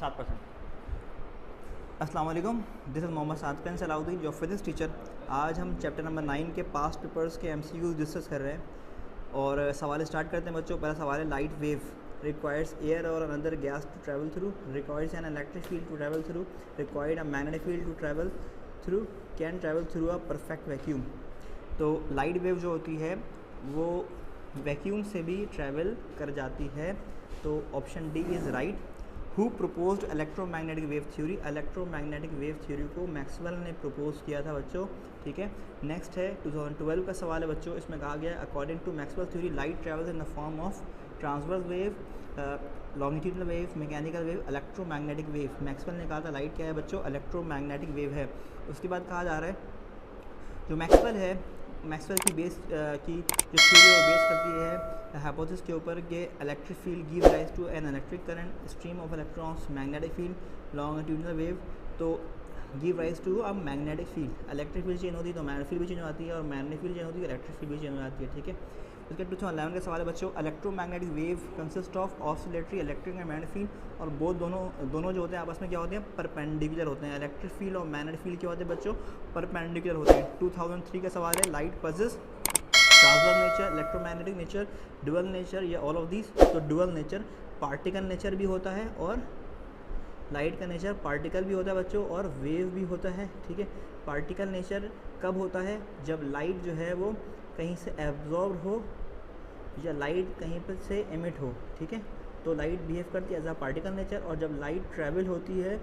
7%। अस्सलाम वालेकुम, this is Mohammad Saad bin Salahuddin, your physics teacher. आज हम चैप्टर नंबर 9 के पास्ट पेपर्स के MCQs डिस्कस कर रहे हैं और सवाल स्टार्ट करते हैं बच्चों। पहला सवाल है, लाइट वेव रिक्वायर्स एयर और another gas to travel through, requires an electric field to travel through, required a magnetic field to travel through, can travel through a perfect vacuum. तो लाइट वेव जो होती है वो vacuum से भी travel कर जाती है, तो option D is right. Who proposed electromagnetic wave theory, electromagnetic wave theory को मैक्सवेल ने प्रपोज किया था बच्चों, ठीक है। नेक्स्ट है 2012 का सवाल है बच्चों, इसमें कहा गया है according to Maxwell theory light travels in the form of transverse wave, longitudinal wave, mechanical wave, electromagnetic wave. Maxwell ने कहा था लाइट क्या है बच्चों, इलेक्ट्रोमैग्नेटिक वेव है। उसके बाद कहा जा रहा है जो मैक्सवेल है, मैक्सवेल की बेस की जो थ्योरी वो बेस करती है हाइपोथेसिस के ऊपर कि electric field give rise to an electric current stream of electrons, magnetic field longitudinal wave तो give rise to a magnetic field. Electric field change होती है तो मैग्नेटिक फील्ड भी चेंज हो जाती है, और मैग्नेटिक फील्ड चेंज होती है इलेक्ट्रिक फील्ड भी चेंज हो जाती है, ठीक है। उसके 2011 का सवाल है बच्चों, electromagnetic wave consist of oscillatory electric and magnetic field, और बहुत दोनों जो होते हैं आपस में क्या होते हैं, परपेंडिकुलर होते हैं। इलेक्ट्रिक फील्ड और मैग्नेटिक फील्ड क्या होते हैं बच्चों, परपेंडिकुलर होते हैं। 2003 का सवाल है, light possess transverse nature, electromagnetic nature, dual nature, या ऑल ऑफ दीज। तो डुअल नेचर पार्टिकल नेचर भी होता है, और लाइट का नेचर पार्टिकल भी होता है बच्चों, और वेव भी होता है, ठीक है। पार्टिकल नेचर कब होता है, जब लाइट जो है वो कहीं से एब्जॉर्ब हो या लाइट कहीं पर से एमिट हो, ठीक है। तो लाइट बिहेव करती है एज अ पार्टिकल नेचर, और जब लाइट ट्रैवल होती है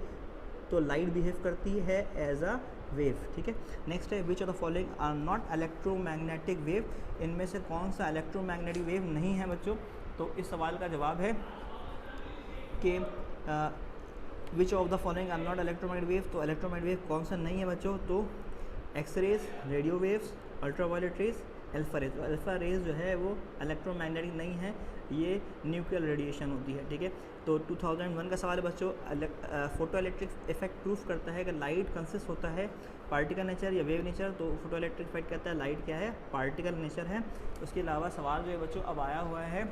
तो लाइट बिहेव करती है एज अ वेव, ठीक है। नेक्स्ट है, which of the following are not electromagnetic wave, इनमें से कौन सा इलेक्ट्रोमैग्नेटिक वेव नहीं है बच्चों। तो इस सवाल का जवाब है कि which of the following are not electromagnetic wave, तो इलेक्ट्रोमैग्नेटिक वेव कौन सा नहीं है बच्चों, तो X-rays, radio waves, ultraviolet rays, alpha rays. Alpha rays जो है वो इलेक्ट्रोमैग्नेटिक नहीं है, ये न्यूक्लियर रेडिएशन होती है, ठीक है। तो 2001 का सवाल है बच्चों, फोटो इलेक्ट्रिक इफेक्ट प्रूफ करता है कि लाइट कंसिस्ट होता है पार्टिकल नेचर या वेव नेचर, तो फोटो इलेक्ट्रिक इफेक्ट कहता है लाइट क्या है, पार्टिकल नेचर है। उसके अलावा सवाल जो है बच्चों अब आया हुआ है,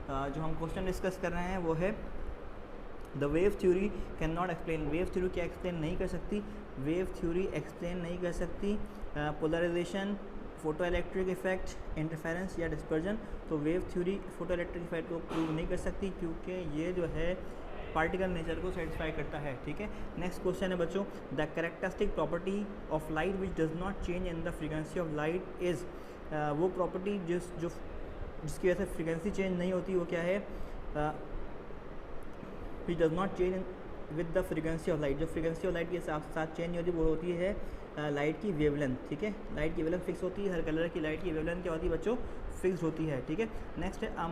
जो हम क्वेश्चन डिस्कस कर रहे हैं वो है, the wave theory can not explain, wave theory क्या एक्सप्लेन नहीं कर सकती, वेव थ्योरी एक्सप्लेन नहीं कर सकती polarization, photo electric effect, interference या डिस्पर्जन। तो wave theory photo electric effect को प्रूव नहीं कर सकती, क्योंकि ये जो है पार्टिकल नेचर को सेटिस्फाई करता है, ठीक है। नेक्स्ट क्वेश्चन है बच्चों, the characteristic property of light which does not change in the frequency of light is, वो प्रॉपर्टी जिसकी वजह से फ्रीक्वेंसी चेंज नहीं होती वो क्या है, which does not change with the frequency of light, जो फ्रीक्वेंसी ऑफ लाइट के साथ चेंज नहीं होती वो होती है लाइट की वेवलेंथ, ठीक है। लाइट की वेवलेंथ फिक्स होती है, हर कलर की लाइट की वेवलेंथ क्या होती है बच्चों, फिक्स होती है, ठीक है। नेक्स्ट है, a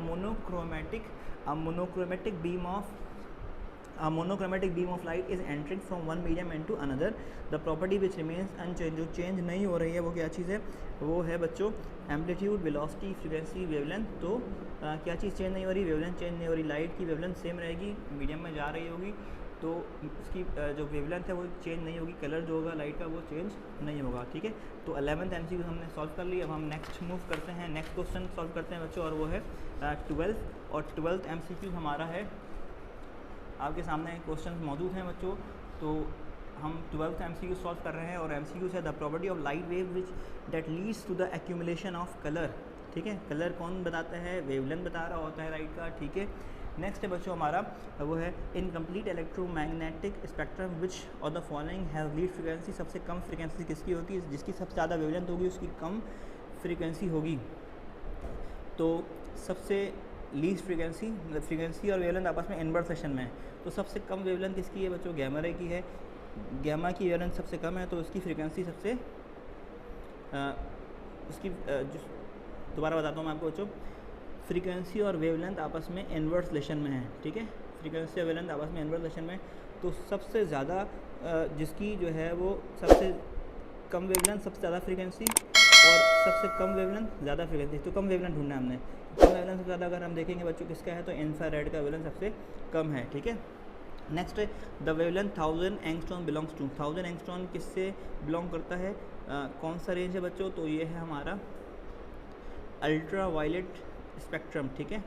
monochromatic beam of light is entering from one medium into another, the property which remains unchanged, जो चेंज नहीं हो रही है वो क्या चीज़ है, वो है बच्चों एम्पलीट्यूड, वेलोसिटी, फ्रीक्वेंसी, वेवलेंथ। तो क्या चीज़ चेंज नहीं हो रही, वेवलेंथ चेंज नहीं हो रही, लाइट की वेवलेंथ सेम रहेगी, मीडियम में जा रही होगी, तो उसकी जो वेवलेंथ है वो चेंज नहीं होगी, कलर जो होगा लाइट का वो चेंज नहीं होगा, ठीक है। तो 11th MCQ हमने सॉल्व कर ली। अब हम नेक्स्ट मूव करते हैं, नेक्स्ट क्वेश्चन सॉल्व करते हैं बच्चों, और वो है 12th, और 12th MCQ हमारा है, आपके सामने क्वेश्चन मौजूद हैं बच्चों। तो हम 12th MCQ सॉल्व कर रहे हैं, और MCQ है the property of light wave which that leads to the accumulation of colour, ठीक है। कलर कौन बताता है, वेवलेंथ बता रहा होता है लाइट का, ठीक है। नेक्स्ट है बच्चों हमारा वो है, इनकम्प्लीट इलेक्ट्रोमैग्नेटिक स्पेक्ट्रम विच और the following has lead frequency, सबसे कम फ्रीक्वेंसी किसकी होती है, जिसकी सबसे ज़्यादा वेवलेंथ होगी उसकी कम फ्रीक्वेंसी होगी। तो सबसे लीस्ट फ्रीक्वेंसी, मतलब फ्रीक्वेंसी और वेवलेंथ आपस में इनवर्स सेशन में है, तो सबसे कम वेवलेंथ किसकी है बच्चों, गैमा रे की है। गैमा की वेवलेंथ सबसे कम है, तो उसकी फ्रीक्वेंसी सबसे उसकी दोबारा बताता हूँ मैं आपको बच्चों, फ्रीक्वेंसी और वेवलेंथ आपस में इनवर्स रिलेशन में है, ठीक है। फ्रीक्वेंसी और वेवलेंथ आपस में इनवर्स रिलेशन में, तो सबसे ज़्यादा जिसकी जो है वो सबसे कम वेवलेंथ सबसे ज़्यादा फ्रीक्वेंसी, और सबसे कम वेवलेंथ ज़्यादा फ्रीक्वेंसी, तो कम वेवलेंथ ढूंढना है हमने। कम वेवलेंथ सबसे ज़्यादा अगर हम देखेंगे बच्चों किसका है, तो इंफ्रारेड का वेवलेंथ सबसे कम है, ठीक है। नेक्स्ट है, the wavelength 1000 angstrom belongs to, 1000 angstrom किससे बिलोंग करता है, कौन सा रेंज है बच्चों, तो ये है हमारा अल्ट्रा वायलेट स्पेक्ट्रम, ठीक है।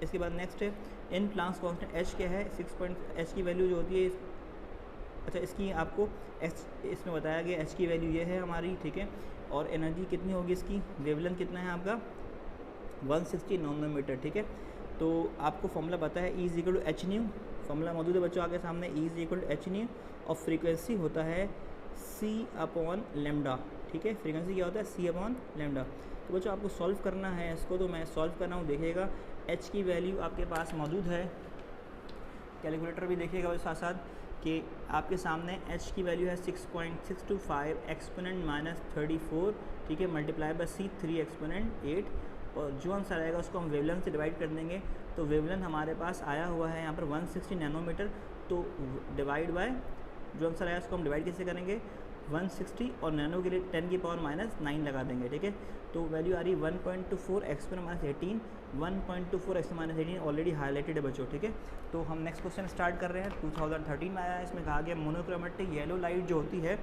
इसके बाद नेक्स्ट है इन प्लांक्स कांस्टेंट एच क्या है, एच की वैल्यू जो होती है, अच्छा इसकी आपको एच इसमें बताया गया, एच की वैल्यू ये है हमारी, ठीक है। और एनर्जी कितनी होगी इसकी, वेवलेंथ कितना है आपका 160 नैनोमीटर, ठीक है। तो आपको फॉर्मूला पता है E is equal to H nu, formula मौजूद है बच्चों आपके सामने, E is equal to H nu और फ्रीक्वेंसी होता है सी अपॉन लेमडा, ठीक है। फ्रीक्वेंसी क्या होता है सी अपॉन लेमडा। तो बच्चों आपको सॉल्व करना है इसको, तो मैं सॉल्व कर रहा हूँ, देखिएगा एच की वैल्यू आपके पास मौजूद है, कैलकुलेटर भी देखिएगा साथ साथ कि आपके सामने h की वैल्यू है 6.625 एक्सपोनेंट माइनस 34, ठीक है, मल्टीप्लाई बाय सी 3 एक्सपोनेंट 8, और जो आंसर आएगा उसको हम वेवलेंथ से डिवाइड कर देंगे। तो वेवलेंथ हमारे पास आया हुआ है यहाँ पर 160 नैनोमीटर, तो डिवाइड बाय जो आंसर आया उसको हम डिवाइड कैसे करेंगे 160 और नैनो के लिए 10 की पावर माइनस 9 लगा देंगे, ठीक है। तो वैल्यू आ रही 1.24 exponent minus 18, 1.24 exponent minus 18 already highlighted है बच्चों, ठीक है। तो हम नेक्स्ट क्वेश्चन स्टार्ट कर रहे हैं, 2013 में आया है। इसमें कहा गया मोनोक्रोमेटिक येलो लाइट जो होती है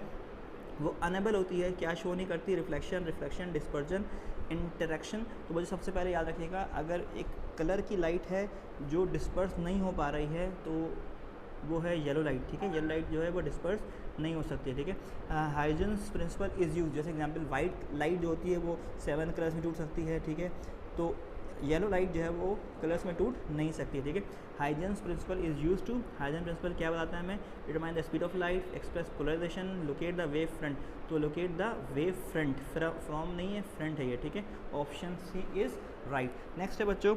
वो अनेबल होती है, क्या शो नहीं करती, रिफ्लेक्शन, डिस्पर्जन, इंटरेक्शन। तो बच्चों सबसे पहले याद रखिएगा, अगर एक कलर की लाइट है जो डिस्पर्स नहीं हो पा रही है तो वो है येलो लाइट, ठीक है। येलो लाइट जो है वो डिस्पर्स नहीं हो सकती है, ठीक है। हाइजेंस प्रिंसिपल इज़ यूज, जैसे एग्जांपल वाइट लाइट जो होती है वो 7 कलर्स में टूट सकती है, ठीक है। तो येलो लाइट जो है वो कलर्स में टूट नहीं सकती है, ठीक है। Huygens principle is use to, Huygens principle क्या बताता है हमें, determine the speed of light, express polarization, locate the wave front. तो locate the wave front, from नहीं है फ्रंट है ये, ठीक है। Option C is right. Next है बच्चों,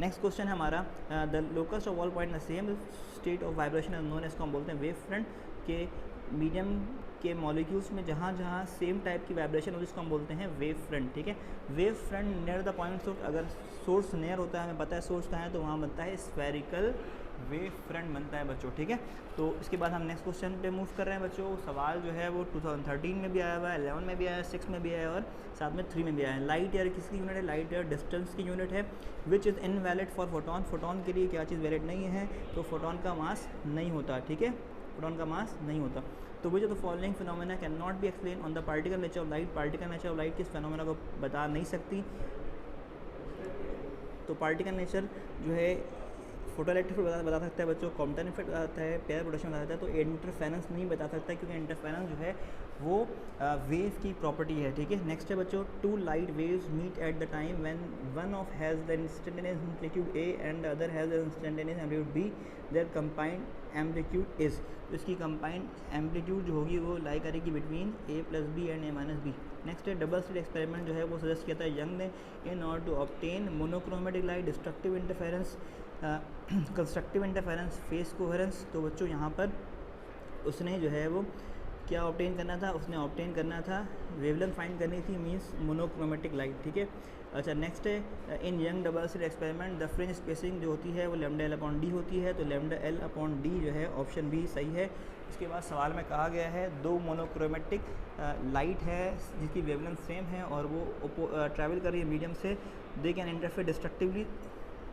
नेक्स्ट क्वेश्चन है हमारा, the locus of all point the same state of vibration as known, इसको हम बोलते हैं वेव फ्रंट। के मीडियम के मॉलिक्यूल्स में जहाँ जहाँ सेम टाइप की वाइब्रेशन होती है उसको हम बोलते हैं वेव फ्रंट, ठीक है। Wave front near the point source, अगर सोर्स नियर होता है, हमें पता है सोर्स कहाँ है, तो वहाँ बनता है स्फेरिकल वेव फ्रंट बनता है बच्चों, ठीक है। तो इसके बाद हम नेक्स्ट क्वेश्चन पे मूव कर रहे हैं बच्चों। सवाल जो है वो 2013 में भी आया हुआ है, 11 में भी आया है, 6 में भी आया है और साथ में 3 में भी आया है। लाइट ईयर किसकी यूनिट है, लाइट ईयर डिस्टेंस की यूनिट है। Which is invalid for photon, photon के लिए क्या चीज़ वैलिड नहीं है, तो फोटोन का मास नहीं होता, ठीक है, फोटोन का मास नहीं होता। तो वो जो तो following phenomena can not be explain on the particle nature of light, particle nature of light किस फिनोमेना को बता नहीं सकती। तो पार्टिकल नेचर जो है फोटोइलेक्ट्रिक बता सकता है बच्चों, कॉम्पटन इफेक्ट बता सकता है, पेयर प्रोडक्शन बता सकता है, तो इंटरफेरेंस नहीं बता सकता क्योंकि इंटरफेरेंस जो है वो वेव की प्रॉपर्टी है, ठीक है। नेक्स्ट है बच्चों, two light waves meet at the time when one of has the instantaneous amplitude A and the other has the instantaneous amplitude B, their combined amplitude is. तो इसकी कंबाइंड एम्पलीट्यूड जो होगी वो लाई करेगी between A plus B and A minus B. Next है double slit experiment जो है वो सजेस्ट किया था यंग ने, in order to obtain monochromatic light, destructive interference, constructive interference, face coherence. तो बच्चों यहाँ पर उसने जो है वो क्या ऑब्टेन करना था, उसने ऑब्टेन करना था वेवलेंथ फाइंड करनी थी, मींस मोनोक्रोमेटिक लाइट, ठीक है। अच्छा नेक्स्ट है in Young double slit experiment the fringe spacing जो होती है वो लैम्डा एल अपॉन डी होती है, तो लैम्डा एल अपॉन डी जो है ऑप्शन बी सही है। इसके बाद सवाल में कहा गया है दो मोनोक्रोमेटिक लाइट है जिसकी वेवलेंथ सेम है और वो ट्रैवल कर रही है मीडियम से, they can interfere destructively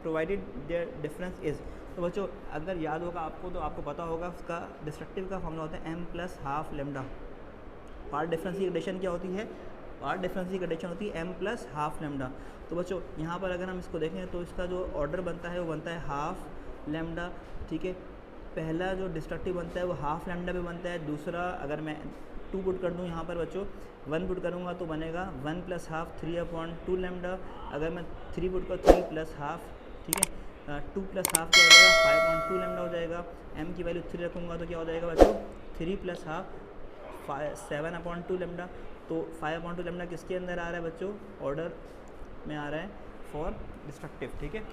provided their difference is. तो बच्चों अगर याद होगा आपको तो आपको पता होगा उसका डिस्ट्रक्टिव का फॉर्मूला होता है m plus half lambda. Path difference की कंडीशन क्या होती है, पार्ट डिफरेंस की कंडीशन होती है m प्लस हाफ लेमडा। तो बच्चों यहाँ पर अगर हम इसको देखें तो इसका जो ऑर्डर बनता है वो बनता है हाफ लेमडा, ठीक है। पहला जो डिस्ट्रक्टिव बनता है वो हाफ लेमडा पे बनता है, दूसरा अगर मैं 2 पुट कर दूँ यहाँ पर बच्चों 1 पुट करूँगा तो बनेगा 1 प्लस हाफ 3/2 लेमडा, अगर मैं 3 पुट कर 3 प्लस हाफ, ठीक है, 2 प्लस हाफ क्या हो जाएगा 5/2 लेमडा हो जाएगा। m की वैल्यू 3 रखूँगा तो क्या हो जाएगा बच्चों 3 प्लस हाफ 7/2 लेमडा। तो 5/2 लेमडा किसके अंदर आ रहा है बच्चों, ऑर्डर में आ रहा है फॉर डिस्ट्रक्टिव, ठीक है।